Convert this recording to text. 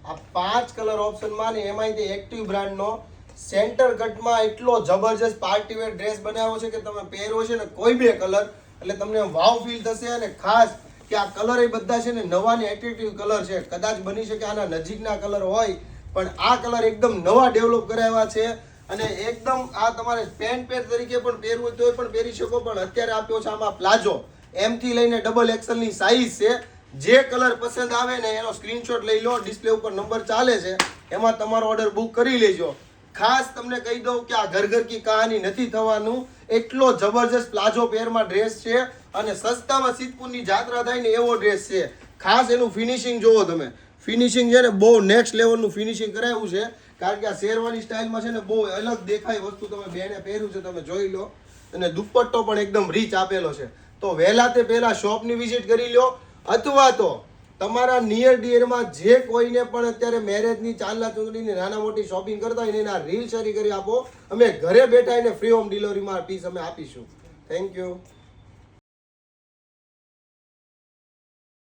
આ 5 કલર ઓપ્શનમાં ને એમાંય એક્ટિવ બ્રાન્ડનો સેન્ટર કટમાં એટલો જબરજસ્ત પાર્ટી વેર ડ્રેસ બનાવ્યો છે કે તમે પહેરો છે ને કોઈ બે કલર એટલે તમને વાવ ફીલ થશે. અને ખાસ કે આ કલર એ બધા છે ને નવા ને એટ્રેક્ટિવ કલર છે. કદાચ બની શકે આના નજીકના કલર હોય પણ આ કલર એકદમ નવા ડેવલપ કરાવ્યા છે. અને એકદમ આ તમારે પેન્ટ પેર તરીકે પણ પહેરવું હોય તો પણ પહેરી શકો. પણ અત્યારે આપ્યો છે આમાં પ્લાઝો M થી લઈને ડબલ XL ની સાઈઝ છે. જે કલર પસંદ આવે ને એનો સ્ક્રીનશોટ લઈ લો. ડિસ્પ્લે ઉપર નંબર ચાલે છે, એમાં તમારો ઓર્ડર બુક કરી લેજો. ખાસ તમને કહી દઉં કે આ ઘર કી કહાની નથી થવાનું. એટલો જબરજસ્ત પ્લાઝો પેરમાં ડ્રેસ છે અને સસ્તામાં સિદ્ધપુરની જાત્રા થાય ને એવો ડ્રેસ છે. ખાસ એનું ફિનિશિંગ જોવો તમે. ફિનિશિંગ છે ને બહુ નેક્સ્ટ લેવલનું ફિનિશિંગ કરાવ્યું છે. કારણ કે આ શેરવાની સ્ટાઇલમાં છે ને બહુ અલગ દેખાય વસ્તુ. તમે બેને પહેર્યું છે તમે જોઈ લો. અને દુપટ્ટો પણ એકદમ રીચ આપેલો છે. તો વહેલા તે પહેલા શોપની વિઝિટ કરી લો અથવા તો તમારા નિયર ડિયરમાં જે કોઈને પણ અત્યારે મેરેજની ચાંદલા ચૂંટણીની નાના મોટી શોપિંગ કરતા હોય એના રીલ શેર કરી આપો. અમે ઘરે બેઠા એને ફ્રી હોમ ડિલિવરીમાં પીસ અમે આપીશું. Thank you.